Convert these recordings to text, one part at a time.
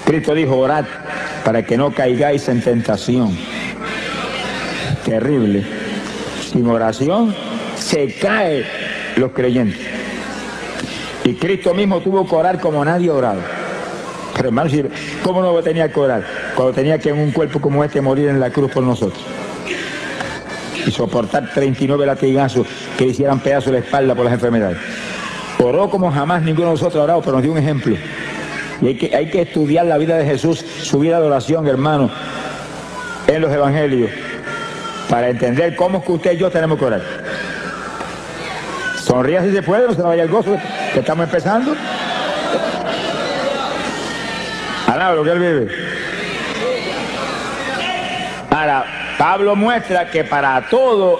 Cristo dijo, orad para que no caigáis en tentación. Terrible. Sin oración se caen los creyentes. Y Cristo mismo tuvo que orar como nadie oraba. Pero hermano, ¿cómo no tenía que orar? Cuando tenía que en un cuerpo como este morir en la cruz por nosotros. Y soportar 39 latigazos que le hicieran pedazos de la espalda por las enfermedades. Oró como jamás ninguno de nosotros ha orado, pero nos dio un ejemplo. Y hay que estudiar la vida de Jesús, su vida de oración, hermano, en los evangelios, para entender cómo es que usted y yo tenemos que orar. Sonría si se puede, no se vaya el gozo que estamos empezando. Alaba lo que él vive. Ahora, Pablo muestra que para todo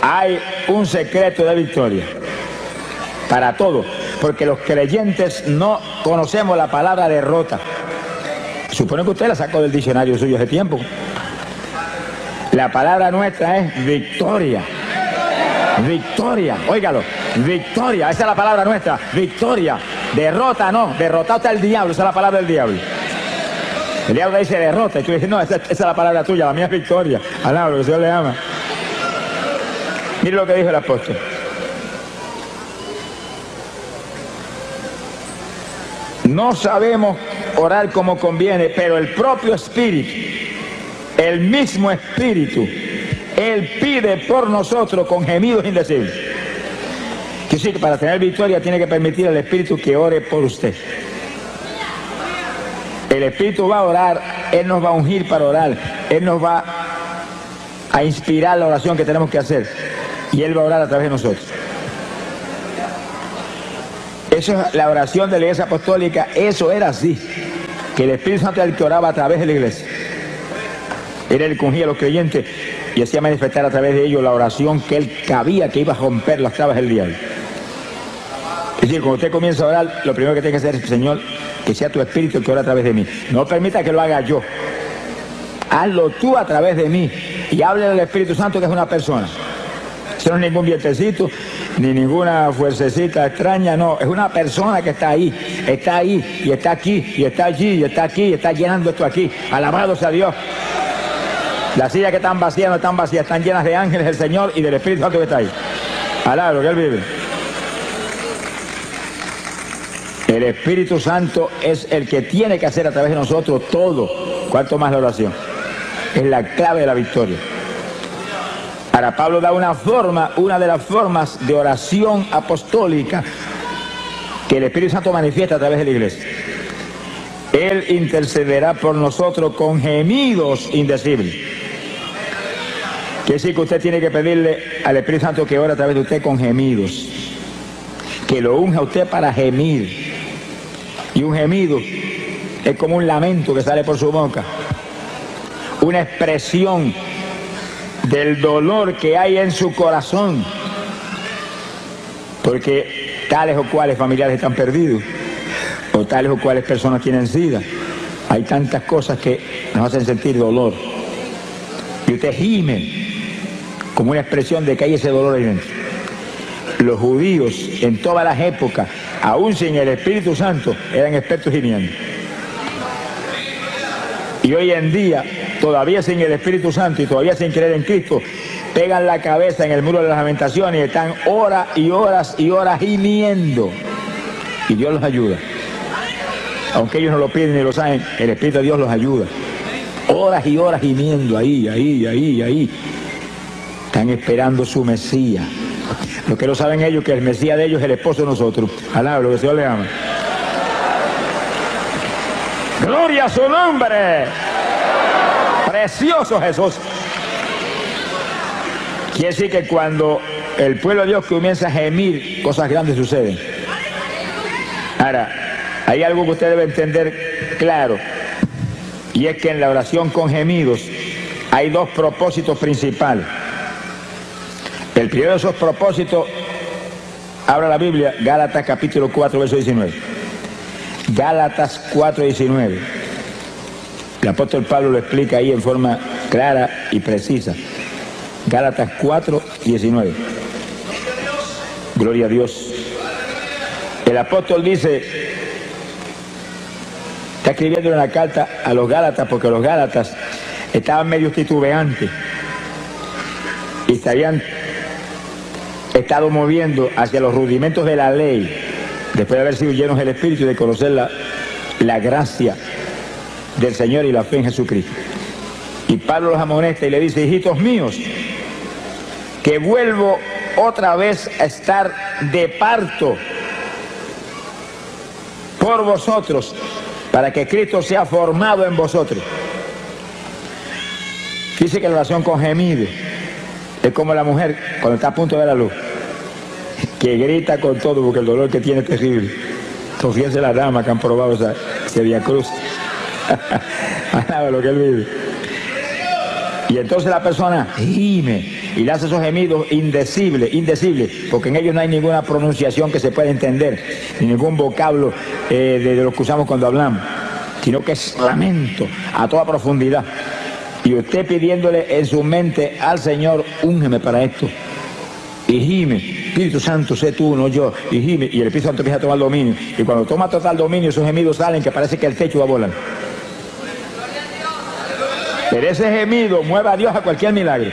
hay un secreto de victoria. Para todo. Porque los creyentes no conocemos la palabra derrota. Supone que usted la sacó del diccionario suyo hace tiempo. La palabra nuestra es victoria. Victoria, óigalo, victoria, esa es la palabra nuestra, victoria. Derrota no, derrotado está el diablo, esa es la palabra del diablo. El diablo dice derrota y tú dices, no, esa es la palabra tuya, la mía es victoria. Alaba lo que el Señor le ama. Mire lo que dijo el apóstol. No sabemos orar como conviene, pero el propio Espíritu, el mismo Espíritu, Él pide por nosotros con gemidos indecibles. Que sí, que para tener victoria tiene que permitir al Espíritu que ore por usted. El Espíritu va a orar, Él nos va a ungir para orar, Él nos va a inspirar la oración que tenemos que hacer y Él va a orar a través de nosotros. Eso es la oración de la Iglesia Apostólica, eso era así, que el Espíritu Santo era el que oraba a través de la Iglesia. Era el que ungía a los creyentes y hacía manifestar a través de ellos la oración que Él cabía que iba a romper las trabas del diablo. Es decir, cuando usted comienza a orar, lo primero que tiene que hacer es, Señor, que sea tu Espíritu el que ora a través de mí. No permita que lo haga yo. Hazlo tú a través de mí. Y hable del Espíritu Santo, que es una persona. Eso no es ningún vientecito, ni ninguna fuercecita extraña, no. Es una persona que está ahí, y está aquí, y está allí, y está aquí, y está llenando esto aquí. Alabado sea Dios. Las sillas que están vacías no están vacías, están llenas de ángeles del Señor y del Espíritu Santo que está ahí. Alaba lo que Él vive. El Espíritu Santo es el que tiene que hacer a través de nosotros todo. ¿Cuánto más la oración? Es la clave de la victoria. Ahora Pablo da una de las formas de oración apostólica que el Espíritu Santo manifiesta a través de la iglesia. Él intercederá por nosotros con gemidos indecibles. Quiere decir que usted tiene que pedirle al Espíritu Santo que ore a través de usted con gemidos. Que lo unja a usted para gemir. Y un gemido es como un lamento que sale por su boca. Una expresión del dolor que hay en su corazón. Porque tales o cuales familiares están perdidos. O tales o cuales personas tienen SIDA. Hay tantas cosas que nos hacen sentir dolor. Y usted gime como una expresión de que hay ese dolor ahí dentro. Los judíos en todas las épocas, aún sin el Espíritu Santo, eran expertos gimiendo. Y hoy en día, todavía sin el Espíritu Santo y todavía sin creer en Cristo, pegan la cabeza en el muro de las lamentaciones y están horas y horas y horas gimiendo. Y Dios los ayuda. Aunque ellos no lo piden ni lo saben, el Espíritu de Dios los ayuda. Horas y horas gimiendo, ahí. Están esperando su Mesías. Lo que no saben ellos que el Mesías de ellos es el esposo de nosotros. Alaba lo que el Señor le ama. ¡Gloria a su nombre! ¡Precioso Jesús! Quiere decir que cuando el pueblo de Dios comienza a gemir, cosas grandes suceden. Ahora, hay algo que usted debe entender claro, y es que en la oración con gemidos hay dos propósitos principales. El primero de esos propósitos, abra la Biblia, Gálatas capítulo 4, verso 19. Gálatas 4, 19. El apóstol Pablo lo explica ahí en forma clara y precisa. Gálatas 4, 19. Gloria a Dios. El apóstol dice, Está escribiendo una carta a los Gálatas porque los Gálatas estaban medio titubeantes y se habían estado moviendo hacia los rudimentos de la ley después de haber sido llenos del Espíritu y de conocer la gracia del Señor y la fe en Jesucristo. Y Pablo los amonesta y le dice: hijitos míos, que vuelvo otra vez a estar de parto por vosotros, para que Cristo sea formado en vosotros. Dice que la oración con gemidos es como la mujer cuando está a punto de ver la luz, que grita con todo porque el dolor que tiene es terrible. Entonces, fíjense las damas que han probado ese Vía Cruz. Alaba lo que él vive. Y entonces la persona gime y le hace esos gemidos indecibles, porque en ellos no hay ninguna pronunciación que se pueda entender, ni ningún vocablo de lo que usamos cuando hablamos, sino que es lamento a toda profundidad. Y usted pidiéndole en su mente al Señor: úngeme para esto. Y gime: Espíritu Santo, sé tú, no yo. Y gime, y el Espíritu Santo empieza a tomar dominio. Y cuando toma total dominio, esos gemidos salen que parece que el techo va a volar. Pero ese gemido mueve a Dios a cualquier milagro.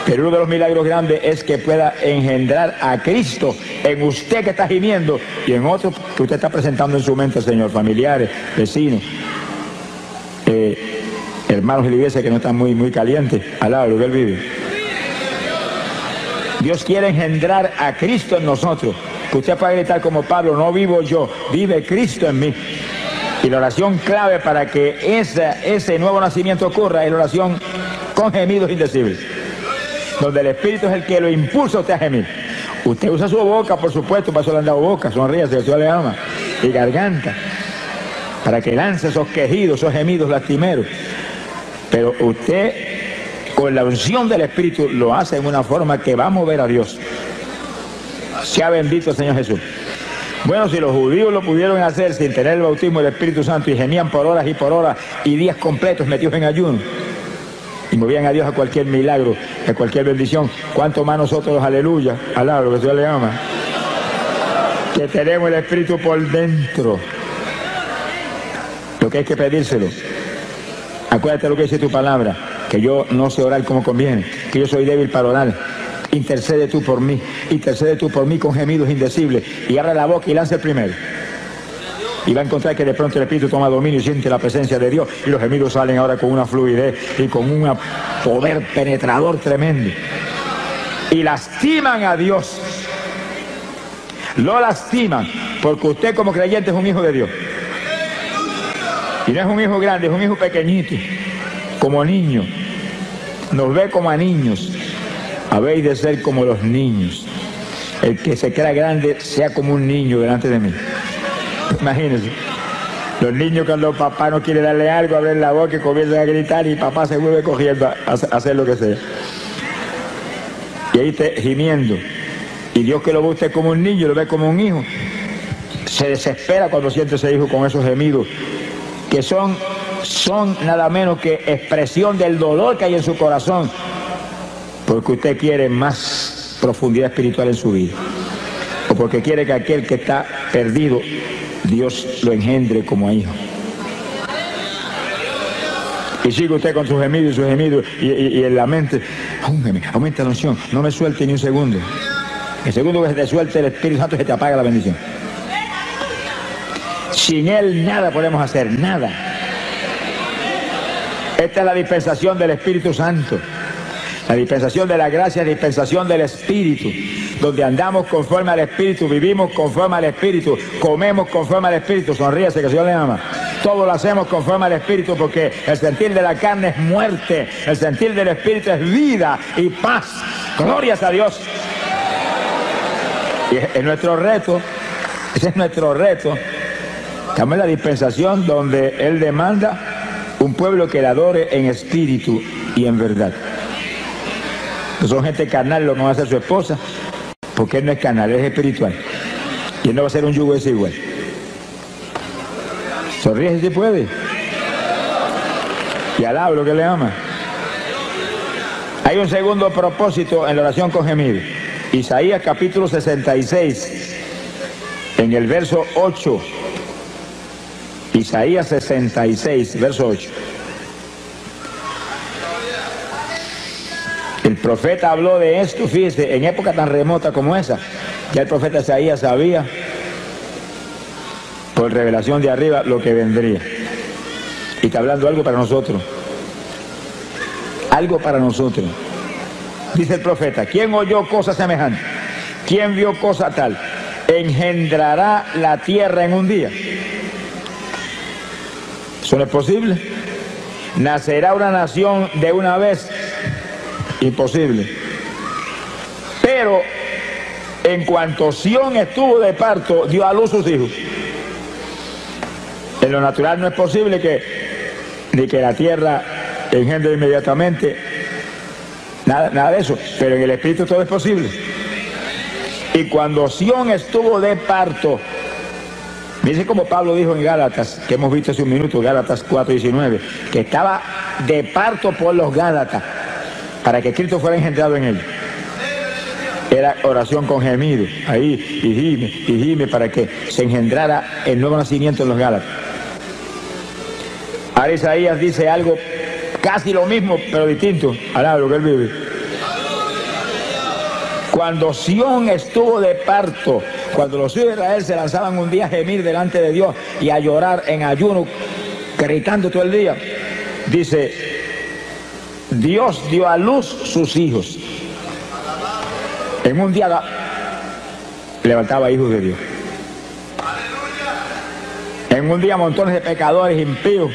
Pero uno de los milagros grandes es que pueda engendrar a Cristo en usted que está gimiendo y en otros que usted está presentando en su mente, Señor, familiares, vecinos, hermanos de la iglesia que no están muy calientes, al lado de lo que él vive. Dios quiere engendrar a Cristo en nosotros, que usted pueda gritar como Pablo: no vivo yo, vive Cristo en mí. Y la oración clave para que ese nuevo nacimiento ocurra es la oración con gemidos indecibles, donde el Espíritu es el que lo impulsa a usted a gemir. Usted usa su boca, por supuesto, para eso le han dado boca, sonríase, que Dios le ama, y garganta, para que lance esos quejidos, esos gemidos lastimeros. Pero usted, con la unción del Espíritu, lo hace en una forma que va a mover a Dios. Sea bendito el Señor Jesús. Bueno, si los judíos lo pudieron hacer sin tener el bautismo del Espíritu Santo y gemían por horas y días completos metidos en ayuno y movían a Dios a cualquier milagro, a cualquier bendición, ¿cuánto más nosotros, aleluya, alaba lo que Dios le ama, que tenemos el Espíritu por dentro? Lo que hay que pedírselo. Acuérdate lo que dice tu palabra, que yo no sé orar como conviene, que yo soy débil para orar. Intercede tú por mí con gemidos indecibles, y abre la boca y lanza el primero. Y va a encontrar que de pronto el Espíritu toma dominio y siente la presencia de Dios, y los gemidos salen ahora con una fluidez y con un poder penetrador tremendo. Y lastiman a Dios. Lo lastiman, porque usted como creyente es un hijo de Dios. Y no es un hijo grande, es un hijo pequeñito, como niño. Nos ve como a niños. Habéis de ser como los niños. El que se crea grande sea como un niño delante de mí. Imagínense. Los niños, cuando papá no quiere darle algo, abren la boca y comienzan a gritar, y papá se vuelve cogiendo a hacer lo que sea. Y ahí está gimiendo. Y Dios, que lo ve usted como un niño, lo ve como un hijo, se desespera cuando siente ese hijo con esos gemidos, que son nada menos que expresión del dolor que hay en su corazón, porque usted quiere más profundidad espiritual en su vida, o porque quiere que aquel que está perdido, Dios lo engendre como hijo. Y sigue usted con sus gemidos y en la mente: aumenta la unción, no me suelte ni un segundo. El segundo que se te suelte el Espíritu Santo, se te apaga la bendición. Sin Él nada podemos hacer, nada. Esta es la dispensación del Espíritu Santo. La dispensación de la gracia, la dispensación del Espíritu, donde andamos conforme al Espíritu, vivimos conforme al Espíritu, comemos conforme al Espíritu. Sonríase, que el Señor le ama. Todo lo hacemos conforme al Espíritu, porque el sentir de la carne es muerte, el sentir del Espíritu es vida y paz. Glorias a Dios. Y es nuestro reto, ese es nuestro reto. Estamos en la dispensación donde Él demanda un pueblo que le adore en espíritu y en verdad. No son gente carnal lo que va a hacer su esposa, porque Él no es carnal, Él es espiritual. Y Él no va a ser un yugo desigual. Sonríe si puede. Y alaba lo que le ama. Hay un segundo propósito en la oración con gemido. Isaías capítulo 66, en el verso 8 Isaías 66, verso 8. El profeta habló de esto, fíjese, en época tan remota como esa. Ya el profeta Isaías sabía, por revelación de arriba, lo que vendría. Y está hablando algo para nosotros. Algo para nosotros. Dice el profeta, ¿quién oyó cosa semejante? ¿Quién vio cosa tal? ¿Engendrará la tierra en un día? ¿Eso no es posible? ¿Nacerá una nación de una vez? Imposible. Pero en cuanto Sión estuvo de parto, dio a luz sus hijos. En lo natural no es posible ni que la tierra engendre inmediatamente, nada de eso, pero en el espíritu todo es posible. Y cuando Sión estuvo de parto, dice como Pablo dijo en Gálatas, que hemos visto hace un minuto, Gálatas 4:19, que estaba de parto por los Gálatas, para que Cristo fuera engendrado en él. Era oración con gemido, ahí, y gime, para que se engendrara el nuevo nacimiento en los Gálatas. Ahora Isaías dice algo casi lo mismo, pero distinto, al lo que él vive. Cuando Sión estuvo de parto, cuando los hijos de Israel se lanzaban un día a gemir delante de Dios y a llorar en ayuno, gritando todo el día, dice, Dios dio a luz sus hijos. En un día levantaba hijos de Dios. En un día montones de pecadores impíos,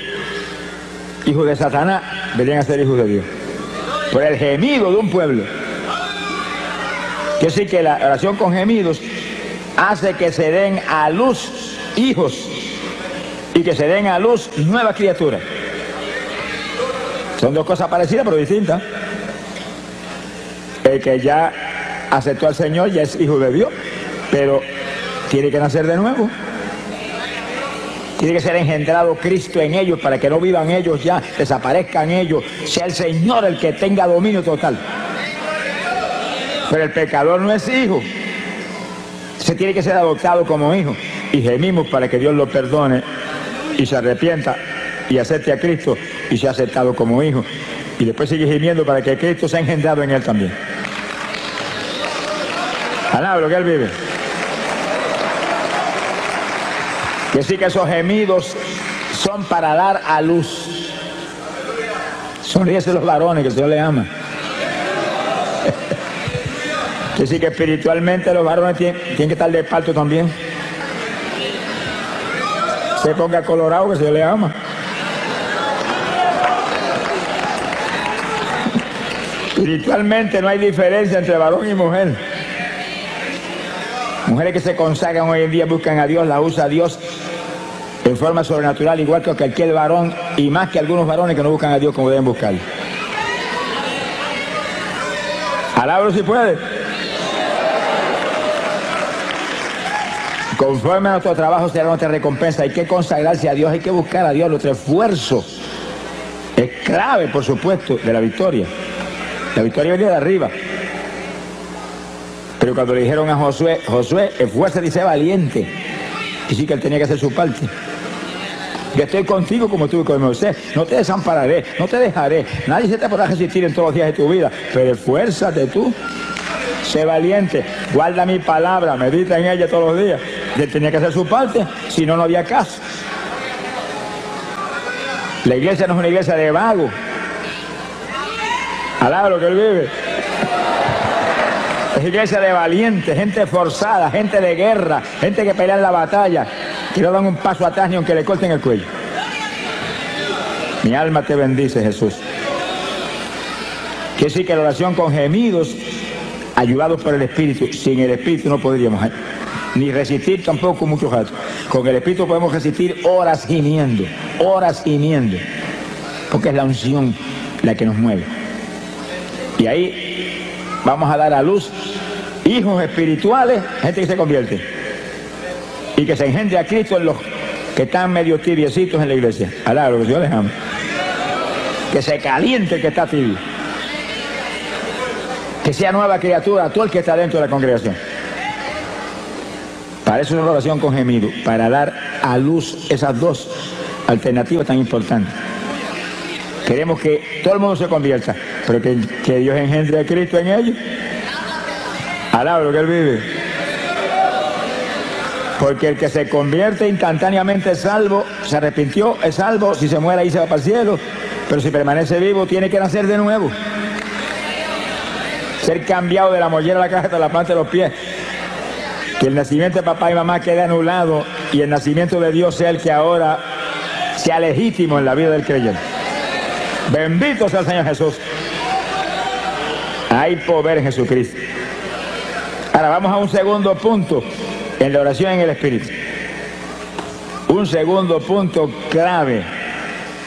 hijos de Satanás, venían a ser hijos de Dios. Por el gemido de un pueblo. Quiere decir que la oración con gemidos hace que se den a luz hijos y que se den a luz nuevas criaturas. Son dos cosas parecidas pero distintas. El que ya aceptó al Señor ya es hijo de Dios, pero tiene que nacer de nuevo. Tiene que ser engendrado Cristo en ellos para que no vivan ellos ya, desaparezcan ellos, sea el Señor el que tenga dominio total. Pero el pecador no es hijo, se tiene que ser adoptado como hijo. Y gemimos para que Dios lo perdone y se arrepienta y acepte a Cristo y sea aceptado como hijo. Y después sigue gimiendo para que Cristo sea engendrado en él también. Alaba lo que él vive. Que sí que esos gemidos son para dar a luz. Sonríese los varones que el Señor les ama. Que sí que espiritualmente los varones tienen que estar de parto también. Se ponga colorado que el Señor les ama. Espiritualmente no hay diferencia entre varón y mujer. Mujeres que se consagran hoy en día buscan a Dios, la usa a Dios en forma sobrenatural, igual que cualquier varón, y más que algunos varones que no buscan a Dios como deben buscarlo. Alábalo si puede. Conforme a nuestro trabajo será nuestra recompensa. Hay que consagrarse a Dios, hay que buscar a Dios. Nuestro esfuerzo es clave, por supuesto, de la victoria. La victoria viene de arriba. Pero cuando le dijeron a Josué, esfuérzate y sé valiente. Y sí que él tenía que hacer su parte. Yo estoy contigo como tú con Moisés. No te desampararé, no te dejaré. Nadie se te podrá resistir en todos los días de tu vida. Pero esfuérzate tú. Sé valiente. Guarda mi palabra. Medita en ella todos los días. Y él tenía que hacer su parte. Si no, no había caso. La iglesia no es una iglesia de vagos. Alaba lo que él vive. Es iglesia de valientes, gente forzada, gente de guerra, gente que pelea en la batalla, que no dan un paso atrás ni aunque le corten el cuello. Mi alma te bendice, Jesús. Que sí que la oración con gemidos, ayudados por el Espíritu. Sin el Espíritu no podríamos ni resistir tampoco muchos ratos. Con el Espíritu podemos resistir horas gimiendo, porque es la unción la que nos mueve. Y ahí vamos a dar a luz hijos espirituales, gente que se convierte y que se engendre a Cristo en los que están medio tibiecitos en la iglesia. Alá, lo que Dios les ama. Que se caliente el que está tibio. Que sea nueva criatura todo el que está dentro de la congregación. Para eso es la oración con gemido, para dar a luz esas dos alternativas tan importantes. Queremos que todo el mundo se convierta, pero que Dios engendre a Cristo en ellos. Alaba lo que Él vive. Porque el que se convierte instantáneamente es salvo, se arrepintió, es salvo, si se muere ahí se va para el cielo, pero si permanece vivo tiene que nacer de nuevo. Ser cambiado de la mollera a la caja hasta la planta de los pies. Que el nacimiento de papá y mamá quede anulado y el nacimiento de Dios sea el que ahora sea legítimo en la vida del creyente. Bendito sea el Señor Jesús. Hay poder en Jesucristo. Ahora vamos a un segundo punto en la oración en el Espíritu. Un segundo punto clave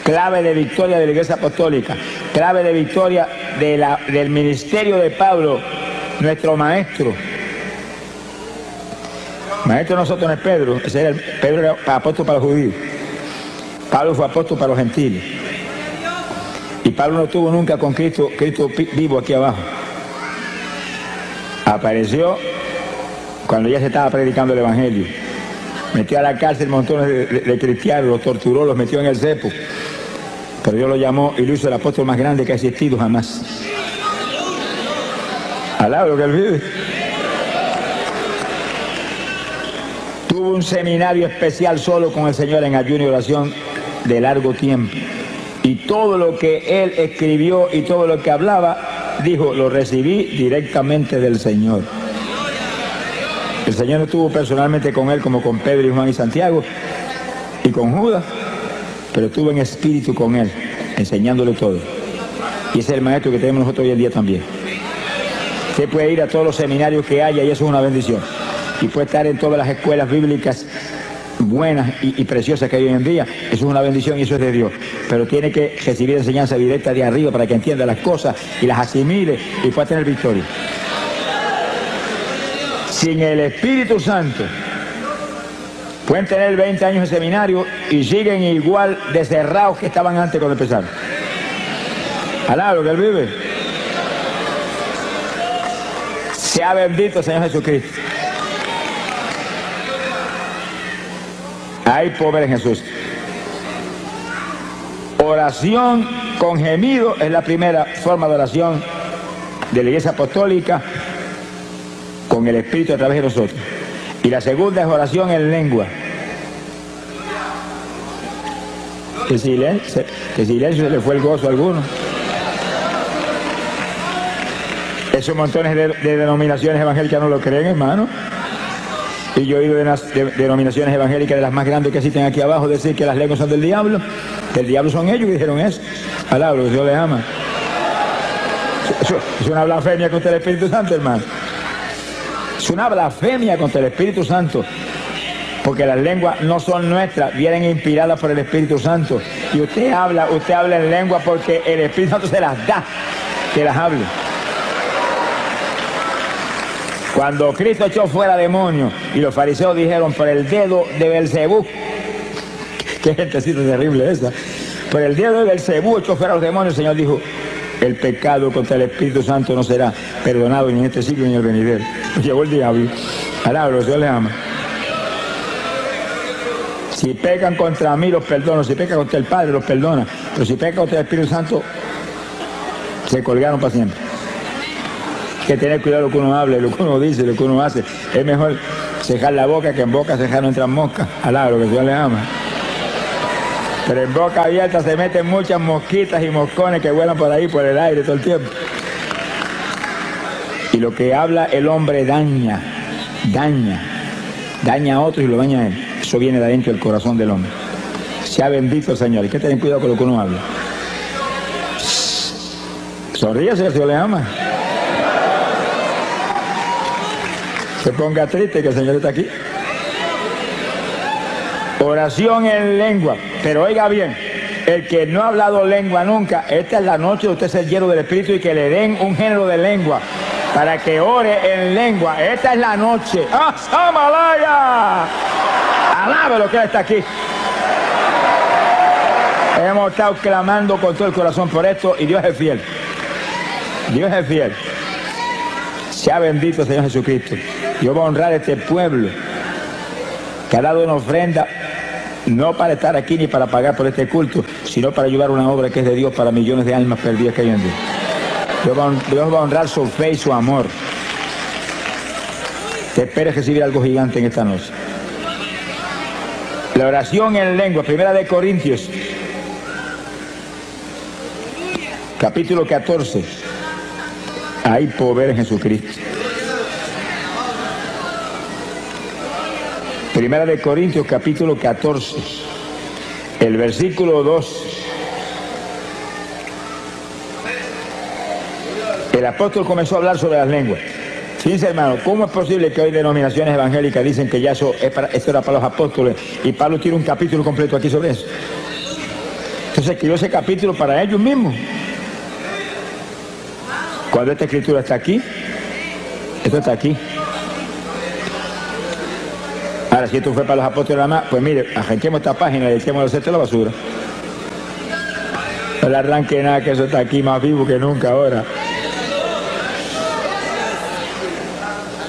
de victoria de la Iglesia Apostólica, clave de victoria del ministerio de Pablo, nuestro maestro. Maestro de nosotros no es Pedro, Pedro era apóstol para los judíos. Pablo fue apóstol para los gentiles. Y Pablo no estuvo nunca con Cristo vivo aquí abajo. Apareció cuando ya se estaba predicando el Evangelio. Metió a la cárcel montones de cristianos, los torturó, los metió en el cepo. Pero Dios lo llamó y lo hizo el apóstol más grande que ha existido jamás. Alaba lo que Él vive. Tuvo un seminario especial solo con el Señor en ayuno y oración de largo tiempo. Y todo lo que Él escribió y todo lo que hablaba, dijo, lo recibí directamente del Señor. El Señor no estuvo personalmente con él como con Pedro y Juan y Santiago y con Judas, pero estuvo en espíritu con él, enseñándole todo. Y ese es el maestro que tenemos nosotros hoy en día también. Usted puede ir a todos los seminarios que haya y eso es una bendición. Y puede estar en todas las escuelas bíblicas buenas y preciosas que hay hoy en día. Eso es una bendición y eso es de Dios. Pero tiene que recibir enseñanza directa de arriba para que entienda las cosas y las asimile y pueda tener victoria. Sin el Espíritu Santo, pueden tener 20 años de seminario y siguen igual de cerrados que estaban antes cuando empezaron. Alaba lo que Él vive. Sea bendito el Señor Jesucristo. Hay poder en Jesús. Oración con gemido es la primera forma de oración de la Iglesia Apostólica, con el Espíritu a través de nosotros. Y la segunda es oración en lengua. Que silencio se le fue el gozo a alguno. Esos montones de denominaciones evangélicas no lo creen, hermano. Y yo he oído de denominaciones evangélicas de las más grandes que existen aquí abajo decir que las lenguas son del diablo, que el diablo son ellos que dijeron eso. Alaba, que Dios les ama. Eso es una blasfemia contra el Espíritu Santo, hermano. Es una blasfemia contra el Espíritu Santo, porque las lenguas no son nuestras, vienen inspiradas por el Espíritu Santo. Y usted habla en lengua porque el Espíritu Santo se las da, que las hable. Cuando Cristo echó fuera demonios y los fariseos dijeron por el dedo de Belcebú, qué gentecita terrible esa, por el dedo de Belcebú echó fuera los demonios, el Señor dijo, el pecado contra el Espíritu Santo no será perdonado ni en este siglo ni en el venidero. Llegó el diablo. Alabro, Dios le ama. Si pecan contra mí, los perdono. Si pecan contra el Padre, los perdona. Pero si pecan contra el Espíritu Santo, se colgaron para siempre. Hay que tener cuidado lo que uno habla, lo que uno dice, lo que uno hace. Es mejor cejar la boca que en boca cejar no entran moscas. Alabro, que Dios le ama. Pero en boca abierta se meten muchas mosquitas y moscones que vuelan por ahí, por el aire todo el tiempo. Y lo que habla el hombre daña a otros y lo daña a él. Eso viene de adentro del corazón del hombre. Sea bendito el Señor. Hay que tener cuidado con lo que uno habla. Sonríase, el Señor le ama. Se ponga triste que el Señor está aquí. Oración en lengua. Pero oiga bien, el que no ha hablado lengua nunca, esta es la noche de usted ser lleno del Espíritu y que le den un género de lengua para que ore en lengua. Esta es la noche. ¡Ah, Samalaya! Alabe lo que Él está aquí. Hemos estado clamando con todo el corazón por esto y Dios es fiel. Dios es fiel. Sea bendito el Señor Jesucristo. Dios va a honrar a este pueblo que ha dado una ofrenda no para estar aquí ni para pagar por este culto, sino para ayudar a una obra que es de Dios para millones de almas perdidas que hay en Dios. Dios va a honrar su fe y su amor. Te esperes recibir algo gigante en esta noche. La oración en lengua, 1 Corintios, capítulo 14. Hay poder en Jesucristo. 1 Corintios, capítulo 14, el versículo 2. El apóstol comenzó a hablar sobre las lenguas. Fíjense, hermano, ¿cómo es posible que hoy denominaciones evangélicas dicen que ya eso era para los apóstoles? Y Pablo tiene un capítulo completo aquí sobre eso. Entonces escribió ese capítulo para ellos mismos. Cuando esta escritura está aquí, esto está aquí. Ahora, si esto fue para los apóstoles nada más, pues mire, arranquemos esta página y echemos el cesto a la basura. No le arranque nada, que eso está aquí más vivo que nunca ahora.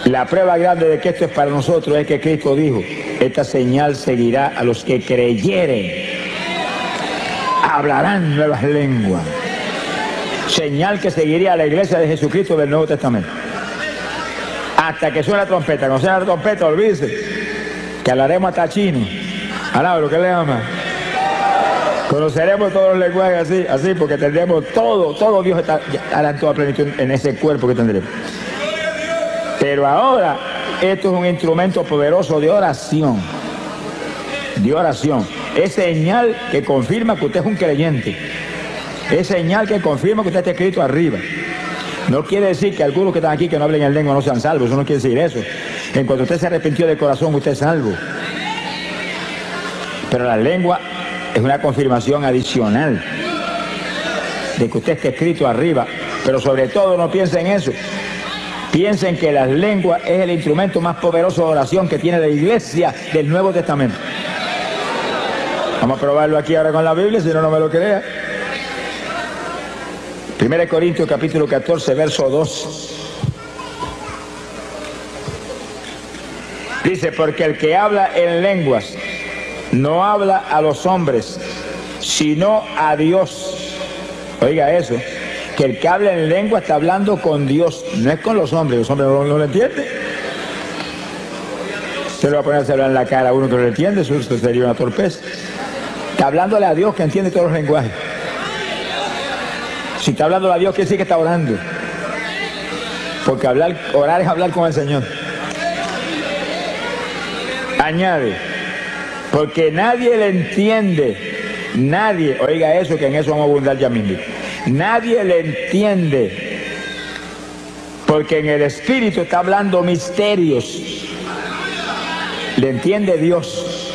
La prueba grande de que esto es para nosotros es que Cristo dijo: esta señal seguirá a los que creyeren. Hablarán nuevas lenguas. Señal que seguiría a la iglesia de Jesucristo del Nuevo Testamento. Hasta que suene la trompeta. Cuando suene la trompeta, olvídese que hablaremos hasta chino. Alaba lo que le ama. Conoceremos todos los lenguajes así, porque tendremos todo Dios estará en toda plenitud en ese cuerpo que tendremos. Pero ahora, esto es un instrumento poderoso de oración. De oración. Es señal que confirma que usted es un creyente. Es señal que confirma que usted está escrito arriba. No quiere decir que algunos que están aquí que no hablen en lengua no sean salvos. Eso no quiere decir eso. En cuanto usted se arrepintió de corazón, usted es salvo. Pero la lengua es una confirmación adicional de que usted está escrito arriba. Pero sobre todo no piense en eso. Piensen que las lenguas es el instrumento más poderoso de oración que tiene la iglesia del Nuevo Testamento. Vamos a probarlo aquí ahora con la Biblia, si no me lo crea. 1 Corintios capítulo 14, verso 2. Dice: porque el que habla en lenguas no habla a los hombres, sino a Dios. Oiga eso. Que el que habla en lengua está hablando con Dios, no es con los hombres no lo entienden. Se lo va a ponerse a hablar en la cara a uno que no lo entiende, eso sería una torpeza. Está hablándole a Dios que entiende todos los lenguajes. Si está hablando a Dios, quiere decir que está orando. Porque orar es hablar con el Señor. Añade: porque nadie le entiende. Nadie, oiga eso, que en eso vamos a abundar ya mismo. Nadie le entiende, porque en el Espíritu está hablando misterios. Le entiende Dios.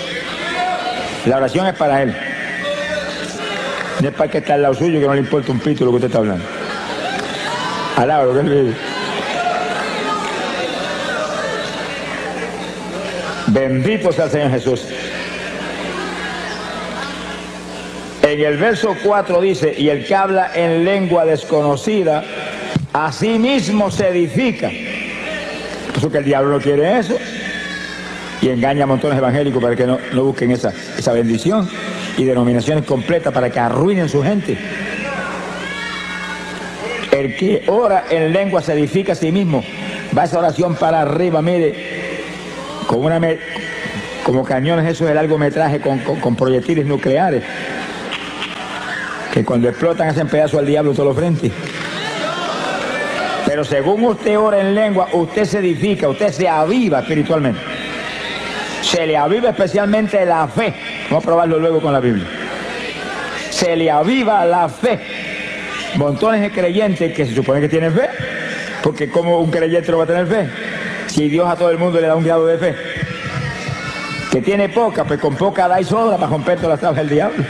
La oración es para Él. No es para que está al lado suyo, que no le importa un pito lo que usted está hablando. Alaba lo que Él dice. Bendito sea el Señor Jesús. En el verso 4 dice: y el que habla en lengua desconocida, a sí mismo se edifica. Por eso que el diablo no quiere eso. Y engaña a montones evangélicos para que no busquen esa bendición. Y denominaciones completas para que arruinen su gente. El que ora en lengua se edifica a sí mismo. Va esa oración para arriba, mire, como cañones esos de largometraje con proyectiles nucleares, que cuando explotan hacen pedazos al diablo todos los frentes. Pero según usted ora en lengua, usted se edifica, usted se aviva espiritualmente. Se le aviva especialmente la fe. Vamos a probarlo luego con la Biblia. Se le aviva la fe. Montones de creyentes que se supone que tienen fe, porque como un creyente no va a tener fe, si Dios a todo el mundo le da un grado de fe. Que tiene poca, pues con poca da y sobra para romper todas las tablas del diablo.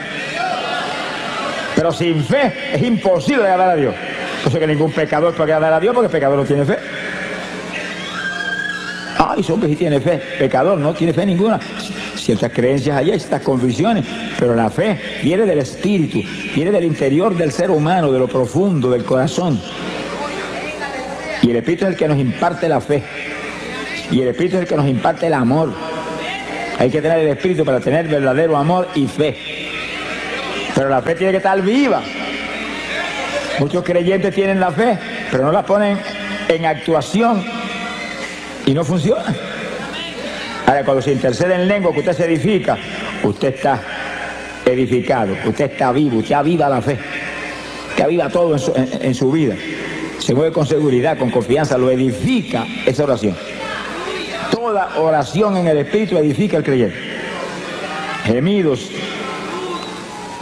Pero sin fe es imposible agradar a Dios. Por eso que ningún pecador puede agradar a Dios, porque el pecador no tiene fe. Ay, hombre, sí tiene fe. Pecador no tiene fe ninguna. Ciertas creencias allá, ciertas convicciones, pero la fe viene del espíritu, viene del interior del ser humano, de lo profundo, del corazón. Y el Espíritu es el que nos imparte la fe. Y el Espíritu es el que nos imparte el amor. Hay que tener el Espíritu para tener verdadero amor y fe. Pero la fe tiene que estar viva. Muchos creyentes tienen la fe, pero no la ponen en actuación y no funciona. Ahora, cuando se intercede en lengua, que usted se edifica, usted está edificado, usted está vivo, usted aviva la fe, usted aviva todo en su vida. Se mueve con seguridad, con confianza, lo edifica esa oración. Toda oración en el Espíritu edifica al creyente. Gemidos,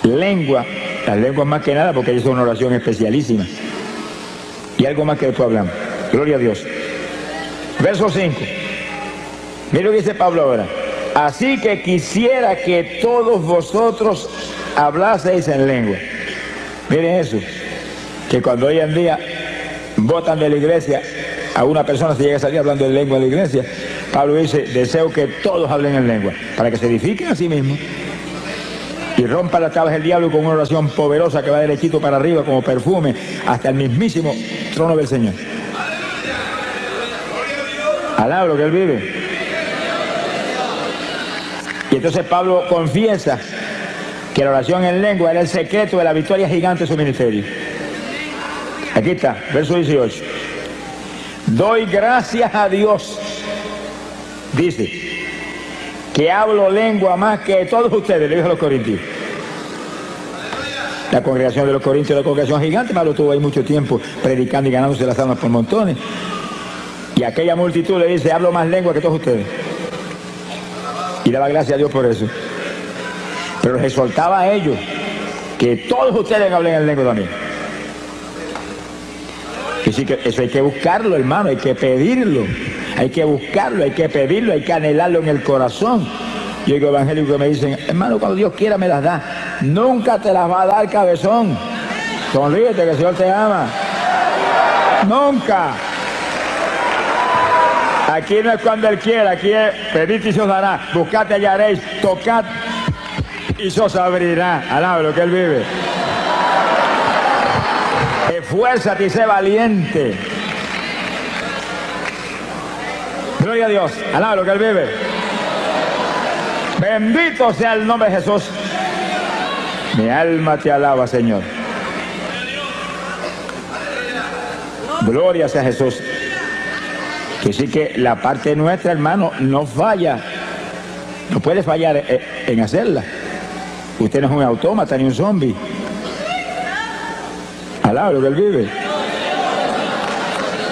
lengua, las lenguas más que nada porque es una oración especialísima. Y algo más que después hablamos. Gloria a Dios. Verso 5. Mira lo que dice Pablo ahora. Así que quisiera que todos vosotros hablaseis en lengua. Miren eso, que cuando hoy en día votan de la iglesia a una persona si llega a salir hablando en lengua en la iglesia, Pablo dice, deseo que todos hablen en lengua, para que se edifiquen a sí mismos y rompa las tablas del diablo con una oración poderosa que va derechito para arriba como perfume hasta el mismísimo trono del Señor. Alaba lo que él vive. Y entonces Pablo confiesa que la oración en lengua era el secreto de la victoria gigante de su ministerio. Aquí está, verso 18. Doy gracias a Dios, dice, que hablo lengua más que todos ustedes, le dijo a los corintios. La congregación de los corintios era una congregación gigante, Pablo estuvo ahí mucho tiempo predicando y ganándose las almas por montones. Y aquella multitud le dice, hablo más lengua que todos ustedes. Y daba gracias a Dios por eso. Pero les exhortaba a ellos que todos ustedes hablen en lengua también. Y sí que eso hay que buscarlo, hermano, hay que pedirlo. Hay que buscarlo, hay que pedirlo, hay que anhelarlo en el corazón. Yo digo evangélicos que me dicen, hermano, cuando Dios quiera me las da. Nunca te las va a dar, cabezón. Sonríete que el Señor te ama. Nunca. Aquí no es cuando Él quiera, aquí es pedid y se os dará, buscad y hallaréis, tocad y se os abrirá. Alaba lo que Él vive. Esfuérzate y sé valiente. Gloria a Dios, alaba lo que Él vive. Bendito sea el nombre de Jesús. Mi alma te alaba, Señor. Gloria sea Jesús. Que sí que la parte nuestra, hermano, no falla. No puede fallar en hacerla. Usted no es un autómata ni un zombie. Alaba lo que Él vive.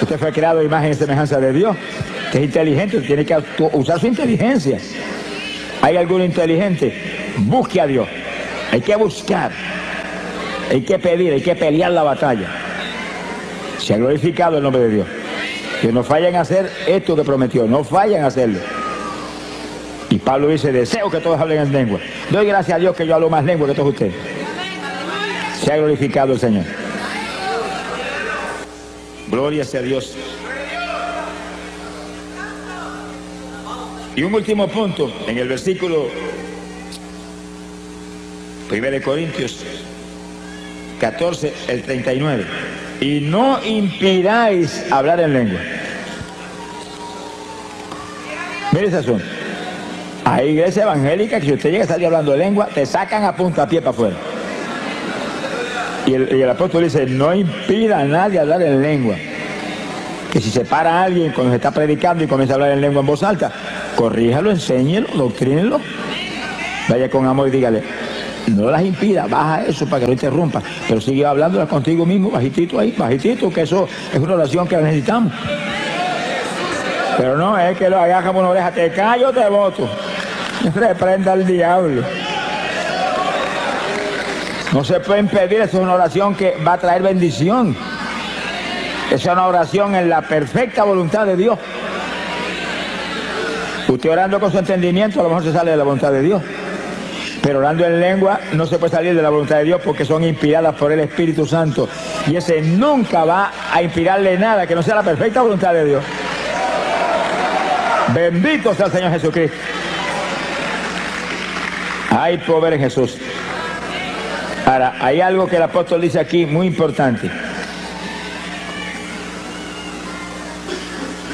Usted fue creado a imagen y semejanza de Dios, que es inteligente, tiene que usar su inteligencia. ¿Hay algún inteligente? Busque a Dios. Hay que buscar. Hay que pedir, hay que pelear la batalla. Se ha glorificado el nombre de Dios. Que no fallen a hacer esto que prometió, no fallen a hacerlo. Y Pablo dice, deseo que todos hablen en lengua. Doy gracias a Dios que yo hablo más lengua que todos ustedes. Se ha glorificado el Señor. Gloria sea a Dios. Y un último punto, en el versículo 1 Corintios 14, el 39. Y no impidáis hablar en lengua. Mire ese asunto. Hay iglesias evangélicas que si usted llega a salir hablando de lengua, te sacan a puntapié para afuera. Y el apóstol dice, no impida a nadie hablar en lengua. Que si se para alguien cuando se está predicando y comienza a hablar en lengua en voz alta, corríjalo, enséñelo, doctrínelo. Vaya con amor y dígale, no las impida, baja eso para que no interrumpa, pero sigue hablándola contigo mismo, bajitito ahí, bajitito, que eso es una oración que necesitamos. Pero no es que lo agarra por una oreja, te callo, te voto. Reprenda al diablo. No se puede impedir, eso es una oración que va a traer bendición. Es una oración en la perfecta voluntad de Dios. Usted orando con su entendimiento a lo mejor se sale de la voluntad de Dios. Pero orando en lengua no se puede salir de la voluntad de Dios porque son inspiradas por el Espíritu Santo. Y ese nunca va a inspirarle nada que no sea la perfecta voluntad de Dios. Bendito sea el Señor Jesucristo. Hay poder en Jesús. Ahora, hay algo que el apóstol dice aquí muy importante.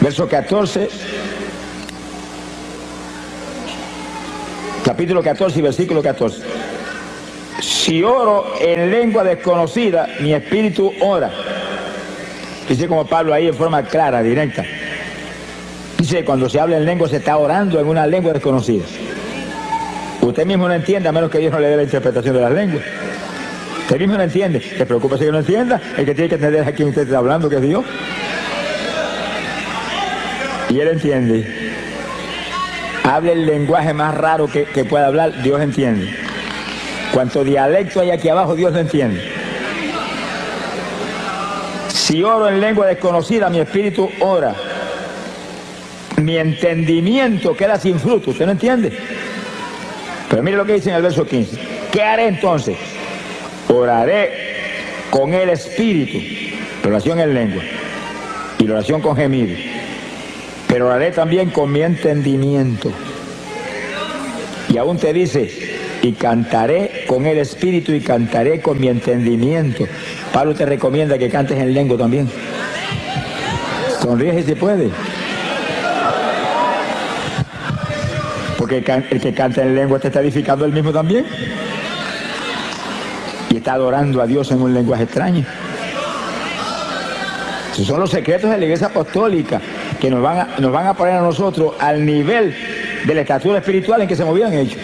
Verso 14. capítulo 14 y versículo 14. Si oro en lengua desconocida, mi espíritu ora. Dice como Pablo ahí en forma clara, directa. Dice, cuando se habla en lengua se está orando en una lengua desconocida. Usted mismo no entiende, a menos que Dios no le dé la interpretación de las lenguas. Usted mismo no entiende. ¿Te preocupa si que no entienda? El que tiene que entender a quién usted está hablando, que es Dios. Y él entiende. Hable el lenguaje más raro que pueda hablar, Dios entiende. Cuanto dialecto hay aquí abajo, Dios lo entiende. Si oro en lengua desconocida, mi espíritu ora. Mi entendimiento queda sin fruto. ¿Usted no entiende? Pero mire lo que dice en el verso 15. ¿Qué haré entonces? Oraré con el espíritu. La oración en lengua. Y la oración con gemido. Pero oraré también con mi entendimiento. Y aún te dice, y cantaré con el espíritu y cantaré con mi entendimiento. Pablo te recomienda que cantes en lengua también. Sonríe si se puede. Porque el que canta en lengua te está edificando él mismo también. Y está adorando a Dios en un lenguaje extraño. Esos son los secretos de la Iglesia Apostólica que nos van a poner a nosotros al nivel de la estatura espiritual en que se movían ellos.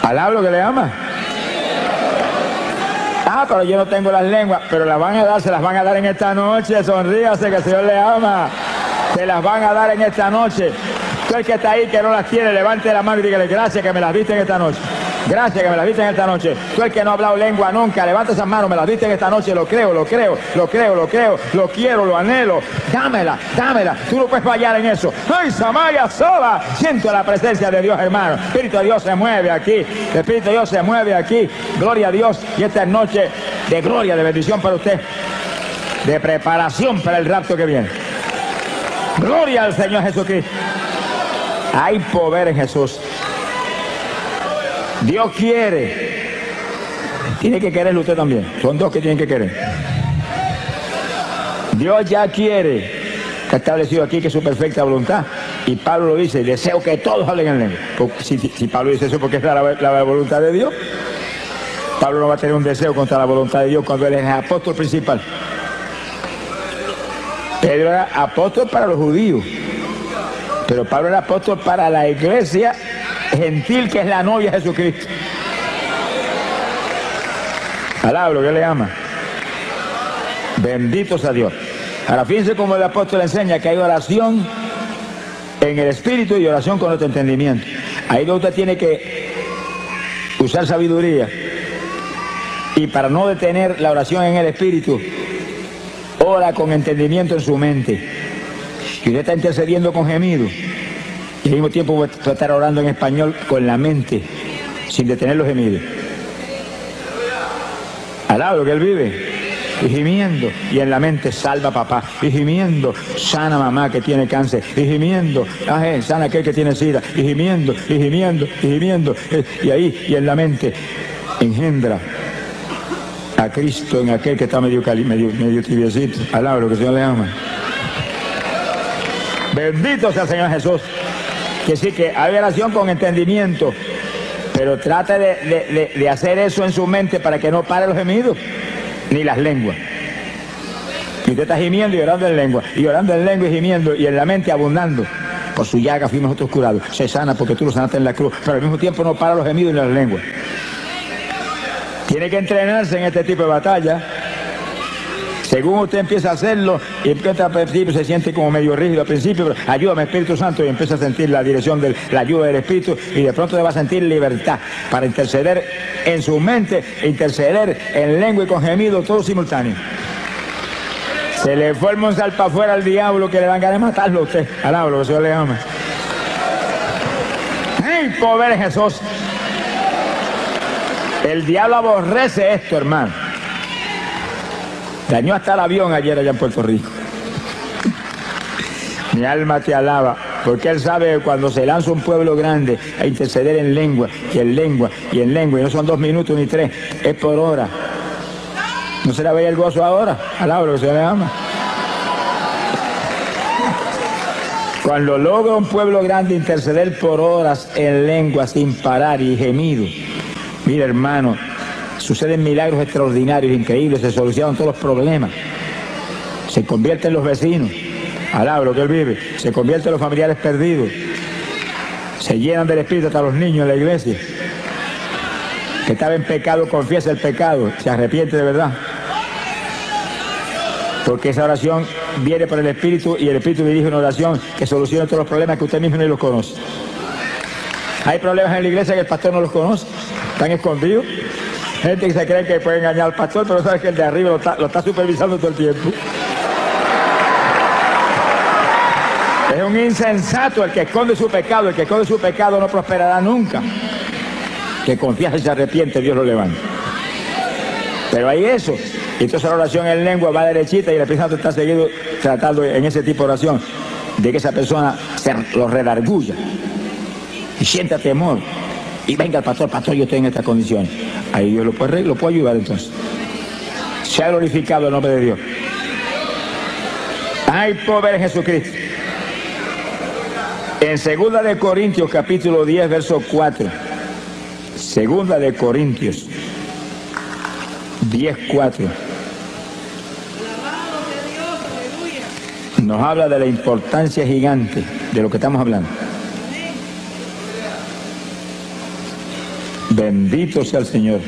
¿Alaba lo que le ama? Ah, pero yo no tengo las lenguas, pero las van a dar, se las van a dar en esta noche. Sonríase que el Señor le ama. Se las van a dar en esta noche. Tú el que está ahí que no las tiene, levante la mano y dígale gracias que me las diste en esta noche. Gracias que me las diste en esta noche. Tú el que no ha hablado lengua nunca, levanta esas manos, me las diste en esta noche. Lo creo, lo creo, lo creo, lo creo, lo quiero, lo anhelo. Dámela, dámela. Tú no puedes fallar en eso. ¡Ay, Samaya Soba! Siento la presencia de Dios, hermano. El Espíritu de Dios se mueve aquí. El Espíritu de Dios se mueve aquí. Gloria a Dios. Y esta es noche de gloria, de bendición para usted. De preparación para el rapto que viene. Gloria al Señor Jesucristo. Hay poder en Jesús. Dios quiere. Tiene que quererlo usted también. Son dos que tienen que querer. Dios ya quiere. Está establecido aquí que es su perfecta voluntad. Y Pablo lo dice, deseo que todos hablen en lengua. Si Pablo dice eso porque es la voluntad de Dios. Pablo no va a tener un deseo contra la voluntad de Dios cuando él es el apóstol principal. Pedro era apóstol para los judíos. Pero Pablo era apóstol para la iglesia gentil que es la novia de Jesucristo. Alaba lo que le ama. Bendito sea Dios. Ahora fíjense cómo el apóstol enseña que hay oración en el espíritu y oración con otro entendimiento. Ahí donde usted tiene que usar sabiduría. Y para no detener la oración en el espíritu, ora con entendimiento en su mente. Y usted está intercediendo con gemido. Y al mismo tiempo va a estar orando en español con la mente, sin detener los gemidos. Alaba lo que él vive. Y gimiendo. Y en la mente, salva papá. Y gimiendo, sana mamá que tiene cáncer. Y gimiendo, sana aquel que tiene sida. Y gimiendo, y gimiendo, y gimiendo. Y ahí, y en la mente, engendra a Cristo en aquel que está medio tibiecito. Alaba lo que el Señor le ama. Bendito sea el Señor Jesús. Que sí, que hay oración con entendimiento, pero trate de hacer eso en su mente para que no pare los gemidos, ni las lenguas. Y usted está gimiendo y orando en lengua, y orando en lengua y gimiendo, y en la mente abundando. Por su llaga fuimos nosotros curados. Se sana porque tú lo sanaste en la cruz, pero al mismo tiempo no para los gemidos ni las lenguas. Tiene que entrenarse en este tipo de batalla. Según usted empieza a hacerlo, y empieza al principio se siente como medio rígido al principio, pero ayúdame Espíritu Santo, y empieza a sentir la dirección de la ayuda del Espíritu, y de pronto le va a sentir libertad para interceder en su mente, interceder en lengua y con gemido, todo simultáneo. Se le forma un salpa afuera al diablo que le dan ganas de matarlo a usted. Alaba lo que el Señor le ama. ¡Ay, poder en Jesús! El diablo aborrece esto, hermano. Dañó hasta el avión ayer allá en Puerto Rico. Mi alma te alaba, porque él sabe que cuando se lanza un pueblo grande a interceder en lengua, y en lengua, y en lengua, y no son 2 minutos ni 3, es por hora. ¿No se le veía el gozo ahora? Alaba lo que se le ama. Cuando logra un pueblo grande interceder por horas en lengua sin parar y gemido, mira hermano, suceden milagros extraordinarios, increíbles, se solucionan todos los problemas, se convierten los vecinos, alaba lo que él vive, se convierten los familiares perdidos, se llenan del Espíritu hasta los niños en la iglesia. Que estaba en pecado, confiesa el pecado, se arrepiente de verdad. Porque esa oración viene por el Espíritu y el Espíritu dirige una oración que soluciona todos los problemas que usted mismo ni los conoce. Hay problemas en la iglesia que el pastor no los conoce, están escondidos. Gente que se cree que puede engañar al pastor, pero sabe que el de arriba lo está supervisando todo el tiempo. Es un insensato el que esconde su pecado. El que esconde su pecado no prosperará nunca. Que confiesa y se arrepiente, Dios lo levanta. Pero hay eso. Y entonces la oración en lengua va derechita y el Espíritu Santo está seguido tratando en ese tipo de oración de que esa persona se lo redarguya y sienta temor. Y venga el pastor, yo estoy en estas condiciones. Ahí Dios lo puede ayudar entonces. Se ha glorificado el nombre de Dios. Hay poder en Jesucristo. En 2 de Corintios capítulo 10 verso 4. 2 de Corintios 10:4 nos habla de la importancia gigante de lo que estamos hablando. Bendito sea el Señor.